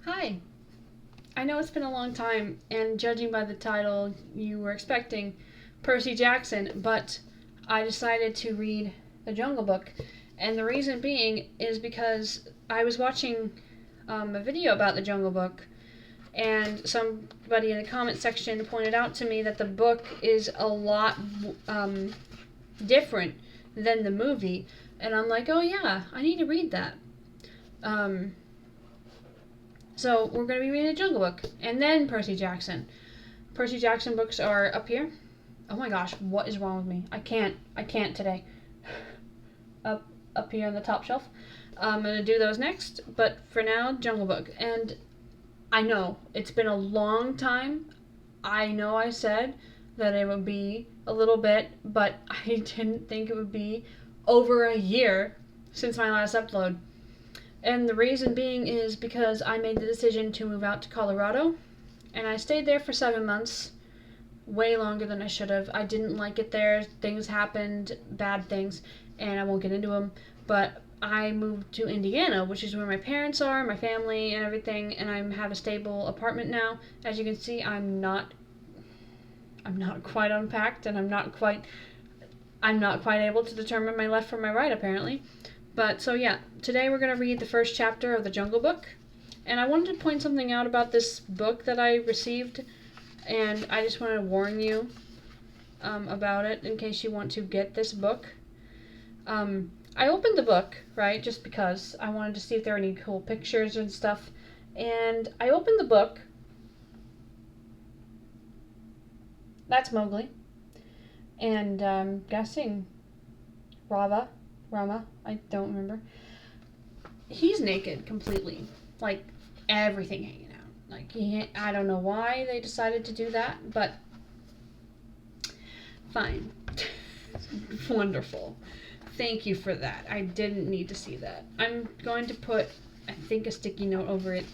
Hi. I know it's been a long time, and judging by the title, you were expecting Percy Jackson, but I decided to read The Jungle Book. And the reason being is because I was watching a video about The Jungle Book, and somebody in the comment section pointed out to me that the book is a lot different than the movie. And I'm like, oh yeah, I need to read that. So we're going to be reading The Jungle Book, and then Percy Jackson. Percy Jackson books are up here. Oh my gosh, what is wrong with me? I can't today. Up here on the top shelf. I'm going to do those next, but for now, Jungle Book. And I know, it's been a long time. I know I said that it would be a little bit, but I didn't think it would be over a year since my last upload. And the reason being is because I made the decision to move out to Colorado, and I stayed there for 7 months, way longer than I should have. I didn't like it there. Things happened, bad things, and I won't get into them. But I moved to Indiana, which is where my parents are, my family, and everything, and I have a stable apartment now. As you can see, I'm not quite unpacked, and I'm not quite able to determine my left from my right, apparently. But, so yeah, today we're going to read the first chapter of The Jungle Book. And I wanted to point something out about this book that I received, and I just want to warn you about it in case you want to get this book. I opened the book, right, just because I wanted to see if there were any cool pictures and stuff. And I opened the book. That's Mowgli. And I'm guessing Rama, I don't remember. He's naked completely, like everything hanging out. Like I don't know why they decided to do that, but fine. Wonderful. Thank you for that. I didn't need to see that. I'm going to put, I think, a sticky note over it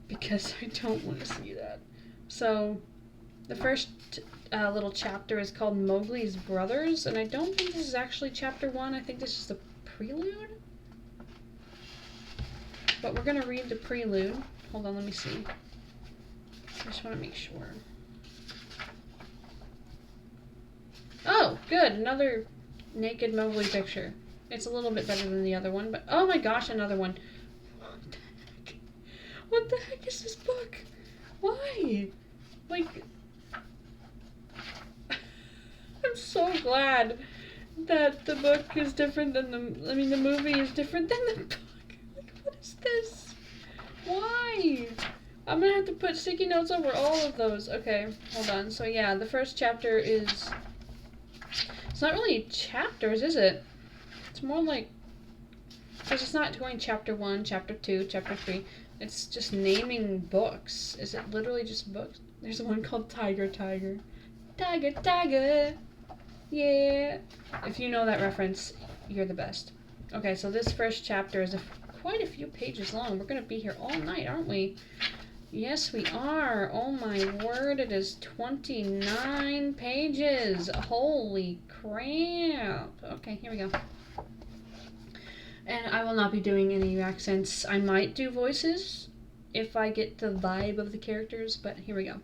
because I don't want to see that. So, the first little chapter is called Mowgli's Brothers, and I don't think this is actually chapter 1. I think this is the prelude. But we're going to read the prelude. Hold on, let me see. I just want to make sure. Oh, good. Another naked Mowgli picture. It's a little bit better than the other one, but oh my gosh, another one. What the heck? What the heck is this book? Why? Like, I'm so glad that the book is different than the movie is different than the book. Like, what is this? Why? I'm gonna have to put sticky notes over all of those. Okay, hold on. So yeah, the first chapter is, it's not really chapters, is it? It's more like, because it's not going chapter 1, chapter 2, chapter 3. It's just naming books. Is it literally just books? There's one called Tiger. Tiger. Yeah. If you know that reference, you're the best. Okay, so this first chapter is quite a few pages long. We're going to be here all night, aren't we? Yes, we are. Oh my word, it is 29 pages. Holy crap. Okay, here we go. And I will not be doing any accents. I might do voices if I get the vibe of the characters, but here we go.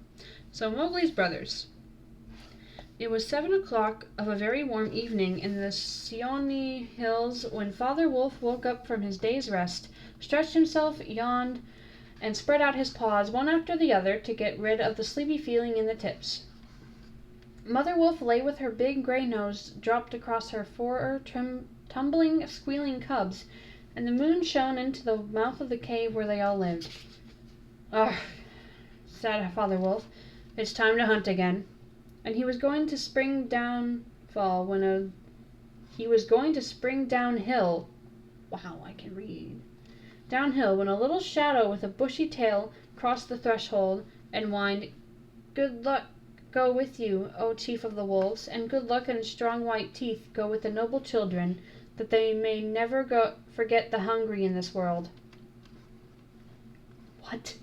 So, Mowgli's Brothers. It was 7 o'clock of a very warm evening in the Seeonee Hills when Father Wolf woke up from his day's rest, stretched himself, yawned, and spread out his paws one after the other to get rid of the sleepy feeling in the tips. Mother Wolf lay with her big gray nose dropped across her fore, tumbling, squealing cubs, and the moon shone into the mouth of the cave where they all lived. "Ugh," said Father Wolf, "it's time to hunt again." And he was going to spring downhill when a little shadow with a bushy tail crossed the threshold and whined, "Good luck go with you, O chief of the wolves, and good luck and strong white teeth go with the noble children, that they may never forget the hungry in this world." What?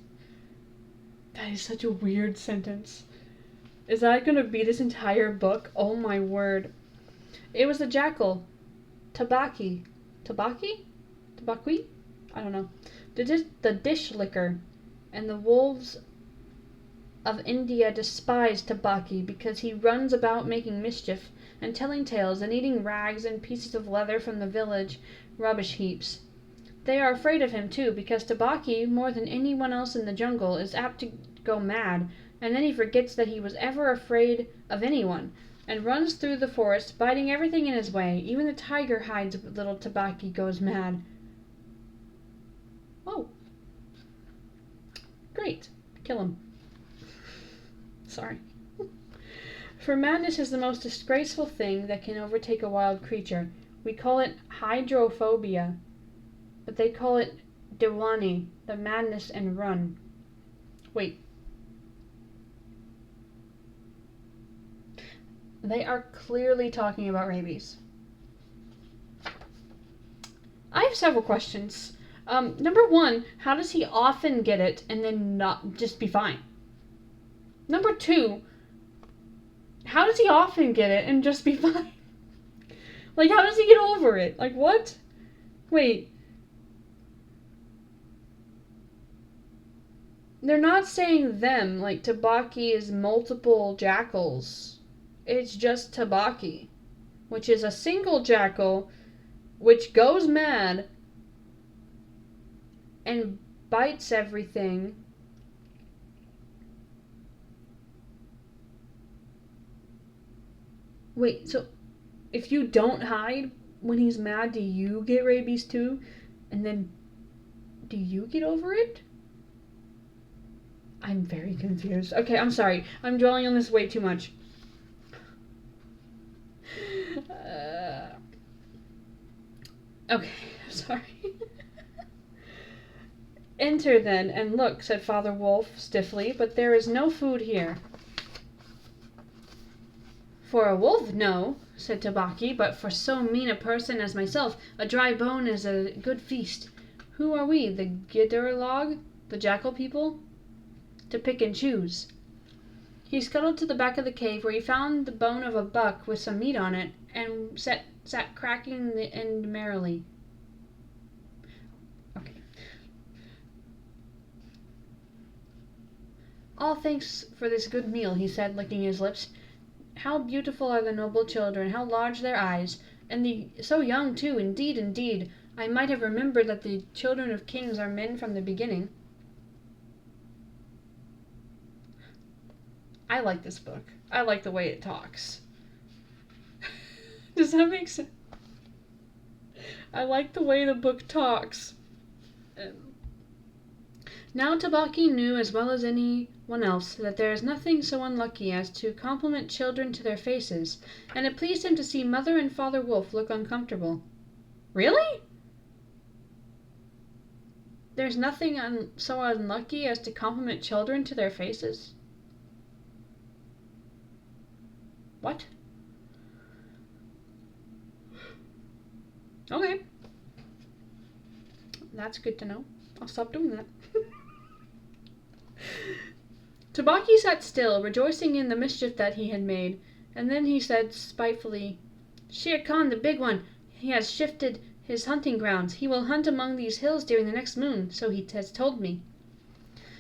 That is such a weird sentence. Is that going to be this entire book? Oh my word. It was the jackal, Tabaki? I don't know. The dish licker, and the wolves of India despise Tabaki because he runs about making mischief and telling tales and eating rags and pieces of leather from the village rubbish heaps. They are afraid of him too because Tabaki, more than anyone else in the jungle, is apt to go mad, and then he forgets that he was ever afraid of anyone, and runs through the forest, biting everything in his way. Even the tiger hides little Tabaki goes mad. Oh. Great. Kill him. Sorry. For madness is the most disgraceful thing that can overtake a wild creature. We call it hydrophobia, but they call it diwani, the madness and run. Wait. They are clearly talking about rabies. I have several questions. Number one, how does he often get it and then not just be fine? Number two, how does he often get it and just be fine? Like, how does he get over it? Like, what? Wait. They're not saying them, like Tabaki is multiple jackals. It's just Tabaki, which is a single jackal which goes mad and bites everything. Wait, so if you don't hide when he's mad, do you get rabies too? And then do you get over it? I'm very confused. Okay, I'm sorry. I'm dwelling on this way too much. Okay, I'm sorry. Enter then, and look, said Father Wolf stiffly, but there is no food here. For a wolf, no, said Tabaki, but for so mean a person as myself, a dry bone is a good feast. Who are we, the Giderlog, the jackal people? To pick and choose. He scuttled to the back of the cave, where he found the bone of a buck with some meat on it, and sat cracking the end merrily. Okay. All thanks for this good meal, he said, licking his lips. How beautiful are the noble children, how large their eyes, and so young too, indeed, indeed. I might have remembered that the children of kings are men from the beginning. I like this book. I like the way it talks. Does that make sense? I like the way the book talks. Now Tabaki knew as well as anyone else that there is nothing so unlucky as to compliment children to their faces, and it pleased him to see Mother and Father Wolf look uncomfortable. Really? There's nothing so unlucky as to compliment children to their faces? What? Okay. That's good to know. I'll stop doing that. Tabaki sat still, rejoicing in the mischief that he had made, and then he said spitefully, Shere Khan, the big one, he has shifted his hunting grounds. He will hunt among these hills during the next moon, so he has told me.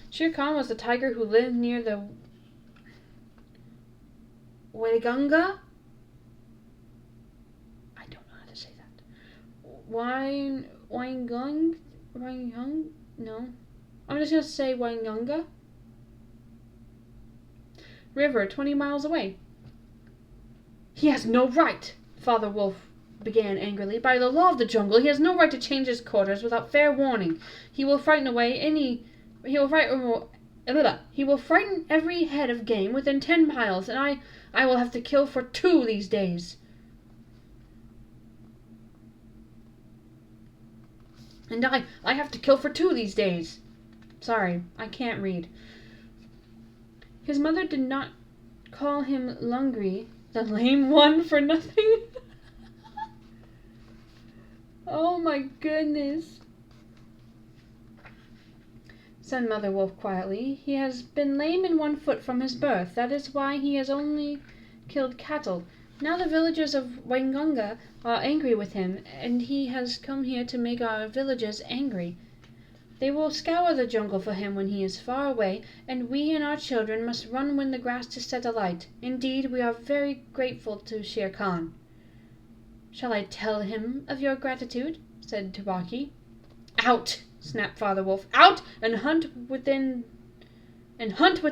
Shere Khan was the tiger who lived near the Waingunga? I don't know how to say that. Waingung? No. I'm just going to say Waingunga. River, 20 miles away. He has no right, Father Wolf began angrily. By the law of the jungle, he has no right to change his quarters without fair warning. He will frighten every head of game within 10 miles, and I will have to kill for 2 these days. And I have to kill for 2 these days. Sorry, I can't read. His mother did not call him Lungri, the lame one, for nothing. Oh my goodness, said Mother Wolf quietly. He has been lame in one foot from his birth. That is why he has only killed cattle. Now the villagers of Waingunga are angry with him, and he has come here to make our villagers angry. They will scour the jungle for him when he is far away, and we and our children must run when the grass is set alight. Indeed, we are very grateful to Shere Khan." "Shall I tell him of your gratitude?" said Tabaqui. "Out!" snapped Father Wolf. "Out and hunt with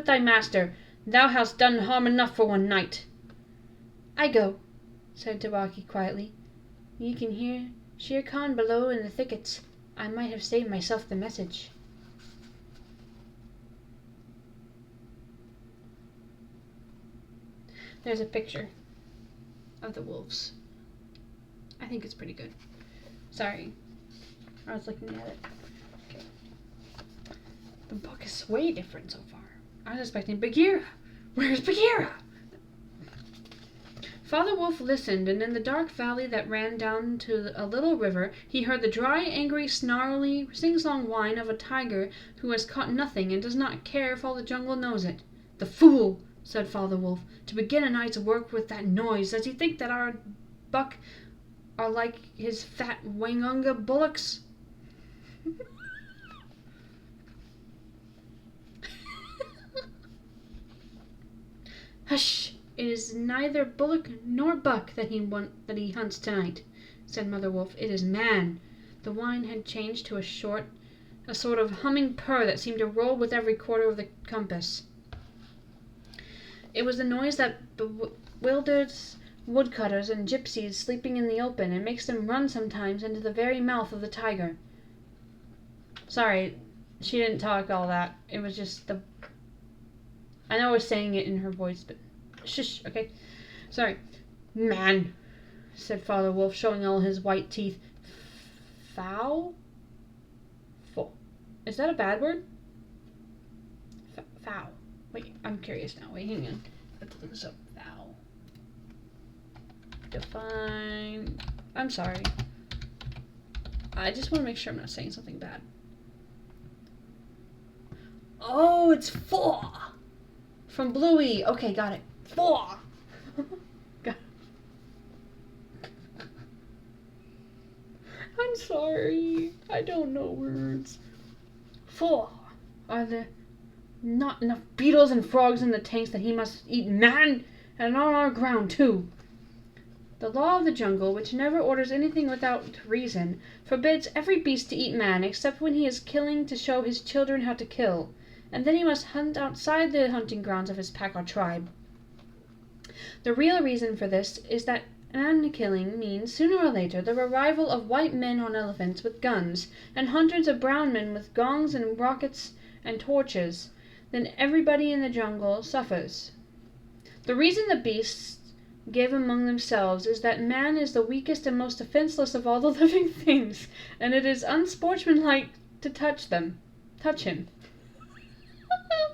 thy master. Thou hast done harm enough for one night." "I go," said Tabaqui quietly. "You can hear Shere Khan below in the thickets. I might have saved myself the message." There's a picture of the wolves. I think it's pretty good. Sorry, I was looking at it. Okay. The book is way different so far. I was expecting Bagheera. Where's Bagheera? Father Wolf listened, and in the dark valley that ran down to a little river, he heard the dry, angry, snarly, sing-song whine of a tiger who has caught nothing and does not care if all the jungle knows it. "The fool!" said Father Wolf, "to begin a night's work with that noise. Does he think that our buck are like his fat Waingunga bullocks?" "Hush! It is neither bullock nor buck that he hunts tonight," said Mother Wolf. "It is man." The whine had changed to a sort of humming purr that seemed to roll with every quarter of the compass. It was the noise that bewilders woodcutters and gypsies sleeping in the open, and makes them run sometimes into the very mouth of the tiger. Sorry, she didn't talk all that. It was just the... I know I was saying it in her voice, but... Shush, okay? Sorry. "Man," said Father Wolf, showing all his white teeth. Foul? Is that a bad word? Foul. Wait, I'm curious now. Wait, hang on. I have to look this up. Foul. Define... I'm sorry. I just want to make sure I'm not saying something bad. Oh, it's four! From Bluey. Okay, got it. Four! I'm sorry. I don't know words. Four. Are there not enough beetles and frogs in the tanks that he must eat man? And on our ground, too. The law of the jungle, which never orders anything without reason, forbids every beast to eat man except when he is killing to show his children how to kill. And then he must hunt outside the hunting grounds of his pack or tribe. The real reason for this is that man-killing means, sooner or later, the arrival of white men on elephants with guns, and hundreds of brown men with gongs and rockets and torches. Then everybody in the jungle suffers. The reason the beasts give among themselves is that man is the weakest and most defenseless of all the living things, and it is unsportsmanlike to touch him.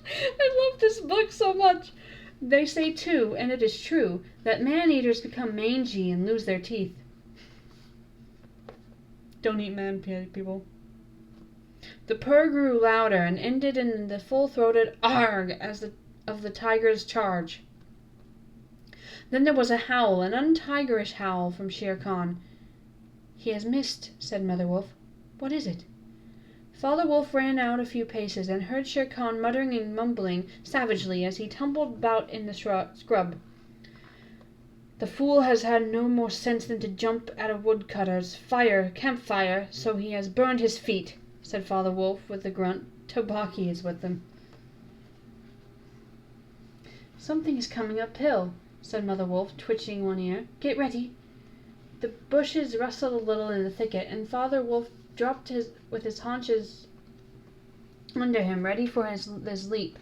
I love this book so much. They say, too, and it is true, that man-eaters become mangy and lose their teeth. Don't eat man, people. The purr grew louder and ended in the full-throated arg of the tiger's charge. Then there was a howl, an untigerish howl from Shere Khan. "He has missed," said Mother Wolf. "What is it?" Father Wolf ran out a few paces and heard Shere Khan muttering and mumbling savagely as he tumbled about in the scrub. "The fool has had no more sense than to jump at a woodcutter's campfire, so he has burned his feet," said Father Wolf with a grunt. "Tabaqui is with them." "Something is coming uphill," said Mother Wolf, twitching one ear. "Get ready." The bushes rustled a little in the thicket, and Father Wolf dropped with his haunches under him, ready for his leap.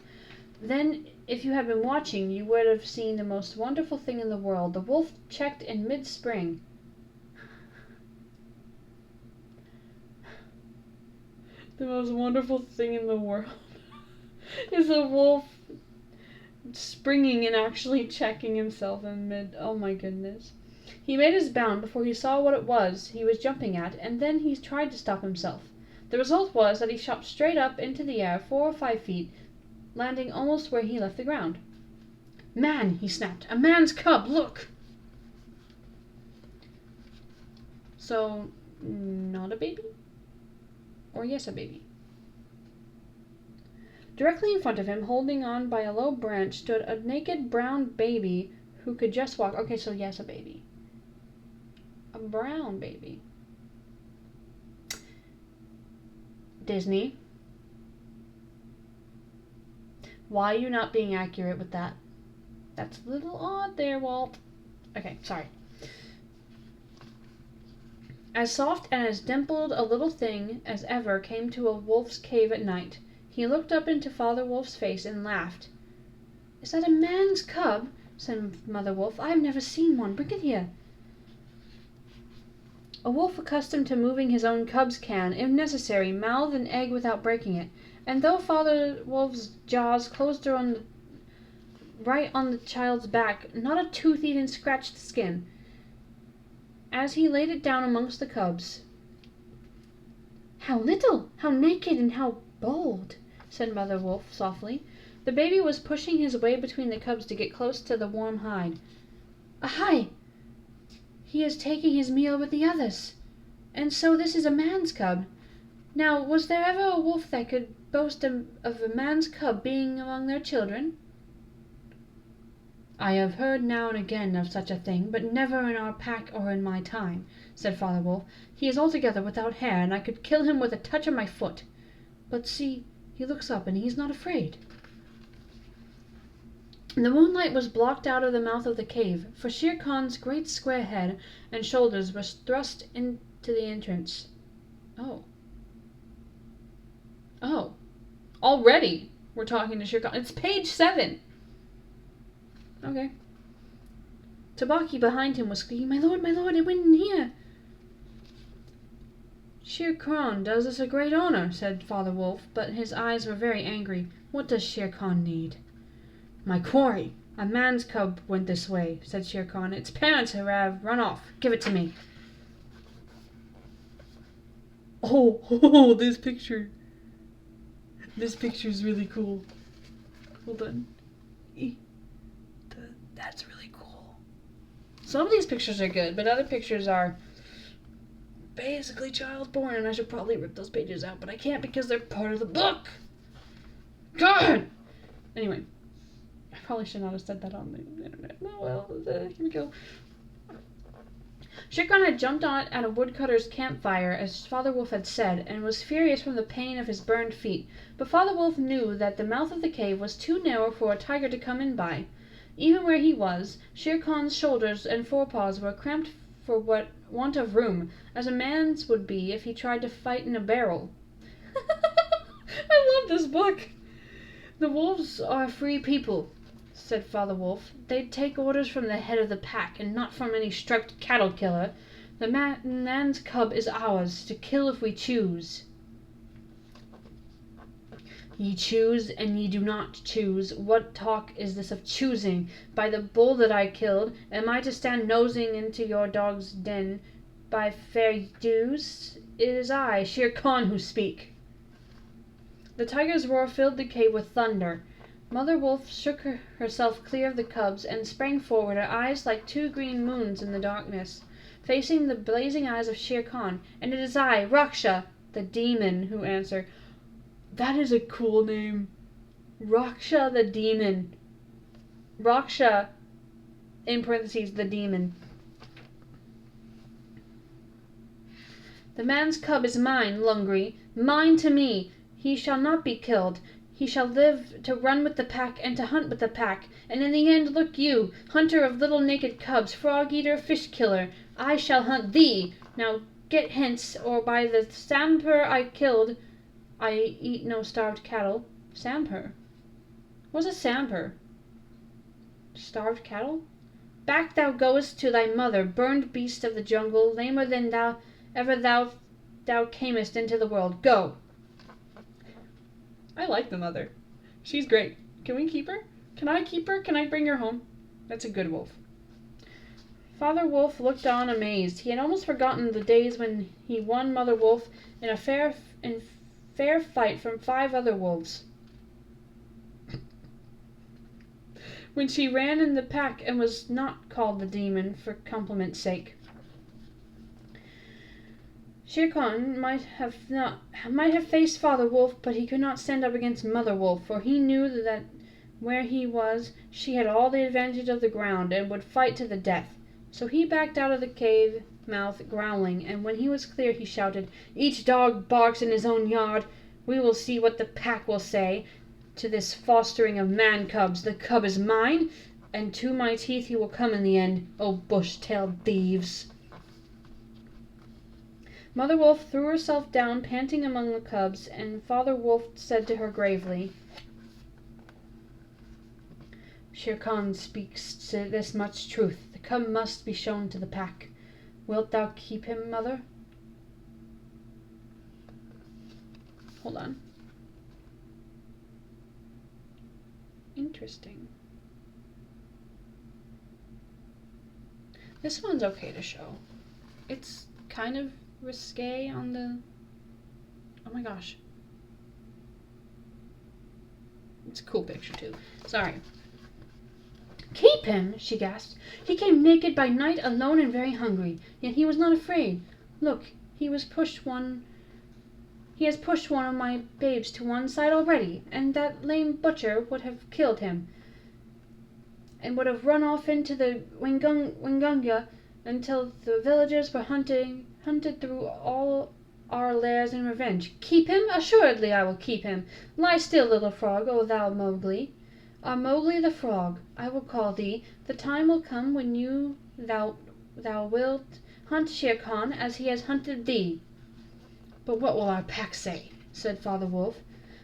Then, if you had been watching, you would have seen the most wonderful thing in the world. The wolf checked in mid-spring. The most wonderful thing in the world is a wolf springing and actually checking himself in mid... Oh my goodness. He made his bound before he saw what it was he was jumping at, and then he tried to stop himself. The result was that he shot straight up into the air 4 or 5 feet, landing almost where he left the ground. "Man!" he snapped. "A man's cub! Look!" So, not a baby? Or yes, a baby? Directly in front of him, holding on by a low branch, stood a naked brown baby who could just walk. Okay, so yes, a baby. A brown baby. Disney, why are you not being accurate with that? That's a little odd there, Walt. Okay, sorry. As soft and as dimpled a little thing as ever came to a wolf's cave at night. He looked up into Father Wolf's face and laughed. "Is that a man's cub?" said Mother Wolf. "I have never seen one. Bring it here." A wolf accustomed to moving his own cubs can, if necessary, mouth an egg without breaking it, and though Father Wolf's jaws closed right on the child's back, not a tooth even scratched the skin. As he laid it down amongst the cubs, "How little, how naked, and how bold," said Mother Wolf softly. The baby was pushing his way between the cubs to get close to the warm hide. "Ahai! He is taking his meal with the others. And so this is a man's cub. Now, was there ever a wolf that could boast of a man's cub being among their children?" "I have heard now and again of such a thing, but never in our pack or in my time," said Father Wolf. "He is altogether without hair, and I could kill him with a touch of my foot. But see, he looks up and he is not afraid." The moonlight was blocked out of the mouth of the cave, for Shere Khan's great square head and shoulders were thrust into the entrance. Oh. Already we're talking to Shere Khan. It's page 7. Okay. Tabaki behind him was squeaking, my lord, it went in here." "Shere Khan does us a great honor," said Father Wolf, but his eyes were very angry. "What does Shere Khan need?" "My quarry. A man's cub went this way," said Shere Khan. "Its parents have run off. Give it to me." Oh, this picture. This picture is really cool. Hold on. That's really cool. Some of these pictures are good, but other pictures are basically child porn, and I should probably rip those pages out, but I can't because they're part of the book. God! Anyway, I probably should not have said that on the internet. Oh well, here we go. Shere Khan had jumped on at a woodcutter's campfire, as Father Wolf had said, and was furious from the pain of his burned feet. But Father Wolf knew that the mouth of the cave was too narrow for a tiger to come in by. Even where he was, Shere Khan's shoulders and forepaws were cramped for want of room, as a man's would be if he tried to fight in a barrel. I love this book. "The wolves are a free people," said Father Wolf. "They take orders from the head of the pack, and not from any striped cattle killer. The man's cub is ours, to kill if we choose." "Ye choose, and ye do not choose. What talk is this of choosing? By the bull that I killed, am I to stand nosing into your dog's den? By fair dues, it is I, Shere Khan, who speak." The tiger's roar filled the cave with thunder. Mother Wolf shook herself clear of the cubs and sprang forward, her eyes like 2 green moons in the darkness, facing the blazing eyes of Shere Khan. "And it is I, Raksha, the demon, who answer." That is a cool name. Raksha the demon. Raksha, in parentheses, the demon. "The man's cub is mine, Lungri, mine to me. He shall not be killed. He shall live to run with the pack and to hunt with the pack. And in the end, look you, hunter of little naked cubs, frog-eater, fish-killer, I shall hunt thee. Now get hence, or by the Samper I killed, I eat no starved cattle." Samper? What's a Samper? Starved cattle? "Back thou goest to thy mother, burned beast of the jungle, lamer than thou camest into the world. Go!" I like the mother. She's great. Can we keep her? Can I keep her? Can I bring her home? That's a good wolf. Father Wolf looked on amazed. He had almost forgotten the days when he won Mother Wolf in a fair fight from 5 other wolves. When she ran in the pack and was not called the demon for compliment's sake. Shere Khan might have faced Father Wolf, but he could not stand up against Mother Wolf, for he knew that where he was she had all the advantage of the ground and would fight to the death. So he backed out of the cave mouth growling, and when he was clear he shouted, "Each dog barks in his own yard. We will see what the pack will say to this fostering of man cubs. The cub is mine, and to my teeth he will come in the end, O bush-tailed thieves." Mother Wolf threw herself down panting among the cubs, and Father Wolf said to her gravely, "Shere Khan speaks this much truth. The cub must be shown to the pack. Wilt thou keep him, Mother?" Hold on. Interesting. This one's okay to show. It's kind of risque on the... Oh my gosh. It's a cool picture too. Sorry. "Keep him!" she gasped. "He came naked by night, alone and very hungry. Yet he was not afraid. Look, he has pushed one of my babes to one side already, and that lame butcher would have killed him, and would have run off into the Wingunga until the villagers were hunted through all our lairs in revenge. Keep him? Assuredly I will keep him. Lie still, little frog, O thou Mowgli. Mowgli the frog, I will call thee. The time will come when thou wilt hunt Shere Khan as he has hunted thee." "But what will our pack say?" said Father Wolf.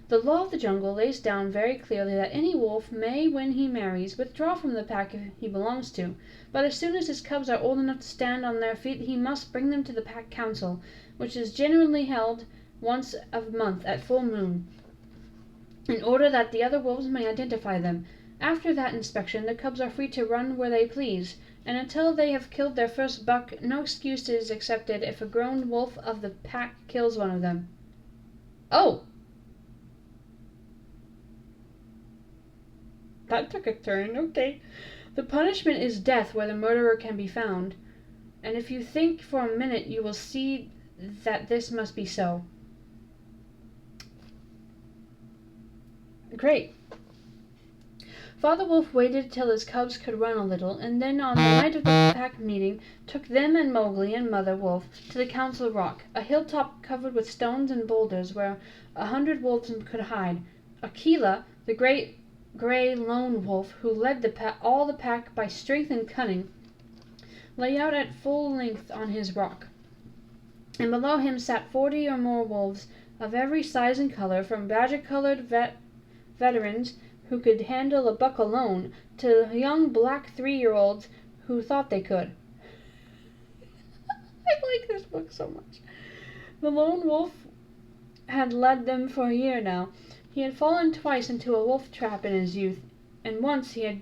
"The law of the jungle lays down very clearly that any wolf may, when he marries, withdraw from the pack he belongs to, but as soon as his cubs are old enough to stand on their feet he must bring them to the pack council, which is generally held once a month at full moon, in order that the other wolves may identify them. After that inspection the cubs are free to run where they please, and until they have killed their first buck no excuse is accepted if a grown wolf of the pack kills one of them." Oh! That took a turn, okay. "The punishment is death where the murderer can be found, and if you think for a minute you will see that this must be so." Great. Father Wolf waited till his cubs could run a little, and then on the night of the pack meeting took them and Mowgli and Mother Wolf to the Council Rock, a hilltop covered with stones and boulders where 100 wolves could hide. Akela, the great gray lone wolf who led all the pack by strength and cunning, lay out at full length on his rock, and below him sat 40 or more wolves of every size and color, from badger-colored veterans who could handle a buck alone to young black 3-year-olds who thought they could. I like this book so much. The lone wolf had led them for a year now. He had fallen twice into a wolf trap in his youth, and once he had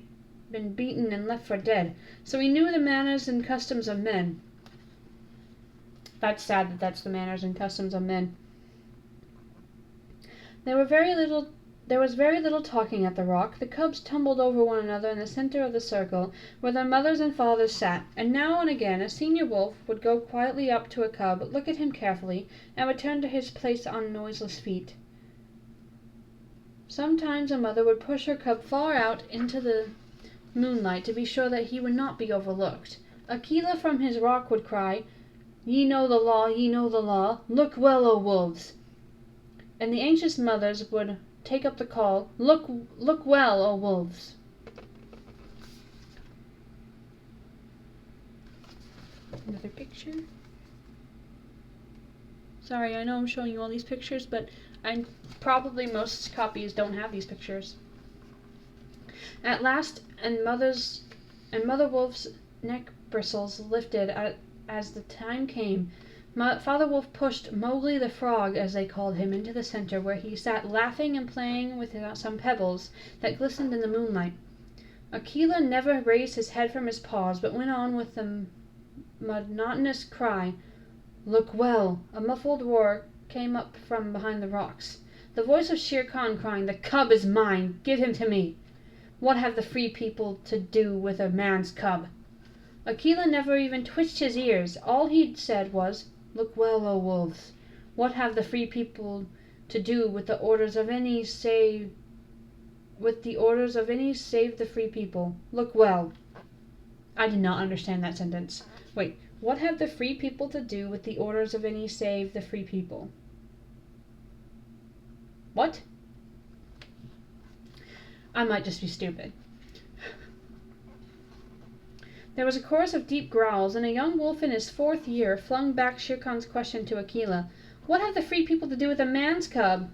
been beaten and left for dead, so he knew the manners and customs of men. That's sad that that's the manners and customs of men. There was very little talking at the rock. The cubs tumbled over one another in the center of the circle, where their mothers and fathers sat, and now and again a senior wolf would go quietly up to a cub, look at him carefully, and return to his place on noiseless feet. Sometimes a mother would push her cub far out into the moonlight to be sure that he would not be overlooked. Akela from his rock would cry, "Ye know the law, ye know the law. Look well, O wolves." And the anxious mothers would take up the call, "Look well, O wolves." Another picture. Sorry, I know I'm showing you all these pictures, but probably most copies don't have these pictures. At last, and Mother Wolf's neck bristles lifted as the time came. Father Wolf pushed Mowgli the frog, as they called him, into the center, where he sat laughing and playing with some pebbles that glistened in the moonlight. Akela never raised his head from his paws, but went on with the monotonous cry, "Look well." A muffled roar came up from behind the rocks. The voice of Shere Khan crying, "The cub is mine. Give him to me. What have the free people to do with a man's cub?" Akela never even twitched his ears. All he said was, Look well, O wolves. What have the free people to do with the orders of any save the free people? Look well. I did not understand that sentence. Wait, what have the free people to do with the orders of any save the free people? What? I might just be stupid. There was a chorus of deep growls, and a young wolf in his 4th year flung back Shere Khan's question to Akela. What have the free people to do with a man's cub?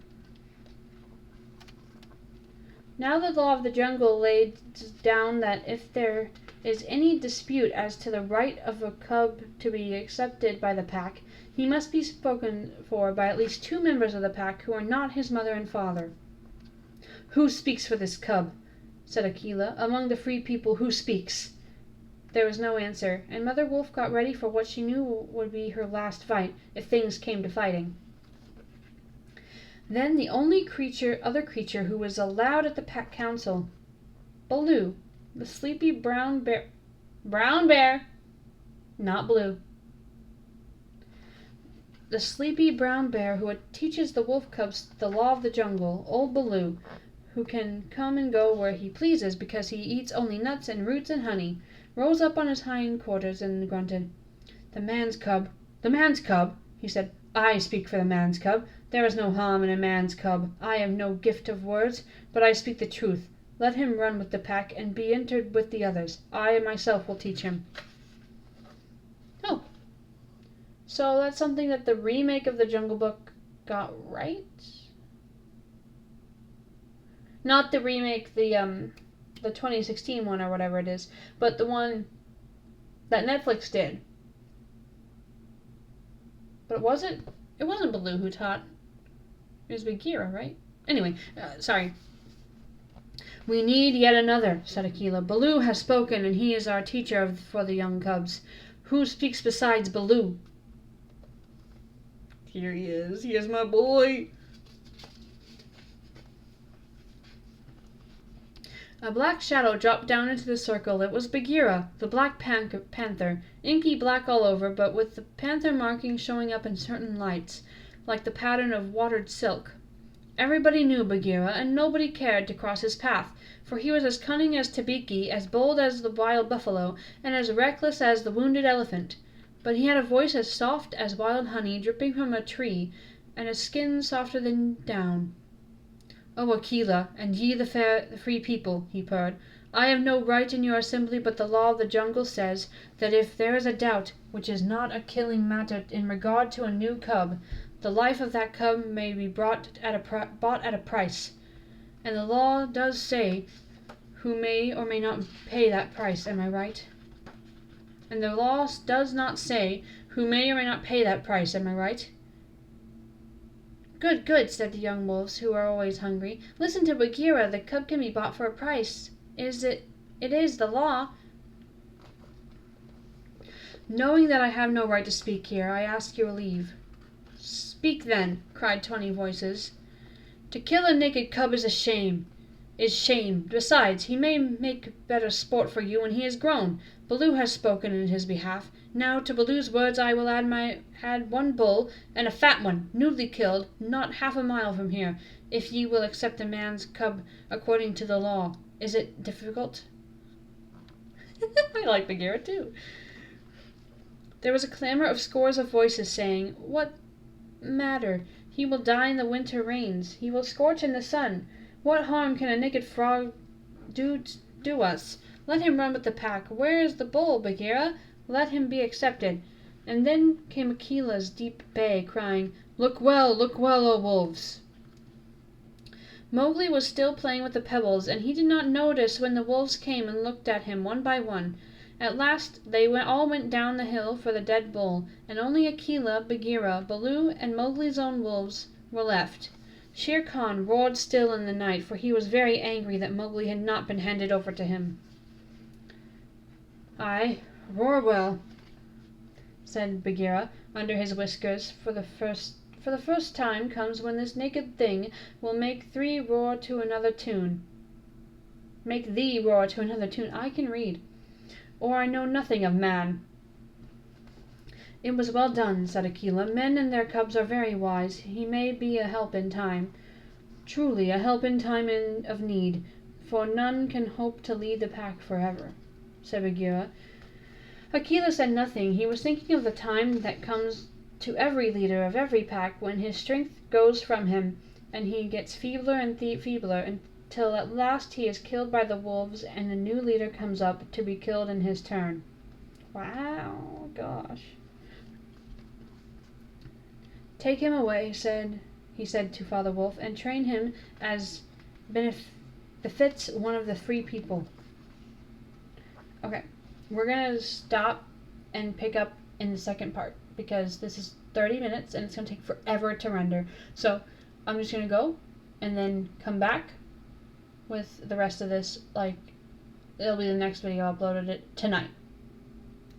Now the law of the jungle laid down that if there is any dispute as to the right of a cub to be accepted by the pack, he must be spoken for by at least 2 members of the pack who are not his mother and father. Who speaks for this cub? Said Akela. Among the free people, who speaks? There was no answer, and Mother Wolf got ready for what she knew would be her last fight, if things came to fighting. Then the only other creature who was allowed at the pack council, Baloo, the sleepy brown bear, not blue. The sleepy brown bear who teaches the wolf cubs the law of the jungle, old Baloo, who can come and go where he pleases because he eats only nuts and roots and honey, rose up on his hind quarters and grunted. The man's cub, he said. I speak for the man's cub. There is no harm in a man's cub. I have no gift of words, but I speak the truth. Let him run with the pack and be entered with the others. I myself will teach him. Oh. So that's something that the remake of the Jungle Book got right? Not the remake, the 2016 one or whatever it is, but the one that Netflix did. But it wasn't Baloo who taught. It was Bagheera, right? Anyway, sorry. We need yet another, said Akela. Baloo has spoken, and he is our teacher for the young cubs. Who speaks besides Baloo? Here he is. He is my boy. A black shadow dropped down into the circle. It was Bagheera, the Black Panther, inky black all over, but with the panther markings showing up in certain lights, like the pattern of watered silk. Everybody knew Bagheera, and nobody cared to cross his path, for he was as cunning as Tabiki, as bold as the wild buffalo, and as reckless as the wounded elephant. But he had a voice as soft as wild honey dripping from a tree, and a skin softer than down. O Akela, and ye the free people, he purred, I have no right in your assembly, but the law of the jungle says that if there is a doubt, which is not a killing matter in regard to a new cub, the life of that cub may be bought at a price. And the law does say who may or may not pay that price, am I right? And the law does not say who may or may not pay that price, am I right? Good, good, said the young wolves, who are always hungry. Listen to Bagheera, the cub can be bought for a price. It is the law. Knowing that I have no right to speak here, I ask your leave. Speak then, cried 20 voices. To kill a naked cub is shame. Besides, he may make better sport for you when he is grown. Baloo has spoken in his behalf. Now to Baloo's words I will add 1 bull, and a fat one, newly killed, not half a mile from here, if ye will accept a man's cub according to the law. Is it difficult? I like Bagheera too. There was a clamor of scores of voices saying, What matter? He will die in the winter rains. He will scorch in the sun. What harm can a naked frog do us? Let him run with the pack. Where is the bull, Bagheera? Let him be accepted. And then came Akela's deep bay, crying, Look well, O wolves! Mowgli was still playing with the pebbles, and he did not notice when the wolves came and looked at him one by one. At last they all went down the hill for the dead bull, and only Akela, Bagheera, Baloo, and Mowgli's own wolves were left. Shere Khan roared still in the night, for he was very angry that Mowgli had not been handed over to him. Aye, roar well, said Bagheera under his whiskers. For the first time comes when this naked thing will make thee roar to another tune. I can read. Or I know nothing of man. It was well done, said Akela. Men and their cubs are very wise. He may be a help in time. Truly, a help in time of need, for none can hope to lead the pack forever, said Bagheera. Akela said nothing. He was thinking of the time that comes to every leader of every pack when his strength goes from him, and he gets feebler and feebler until at last he is killed by the wolves and a new leader comes up to be killed in his turn. Wow, gosh. Take him away, he said to Father Wolf, and train him as befits one of the free people. Okay, we're going to stop and pick up in the second part because this is 30 minutes and it's going to take forever to render. So I'm just going to go and then come back with the rest of this. Like, it'll be the next video uploaded tonight.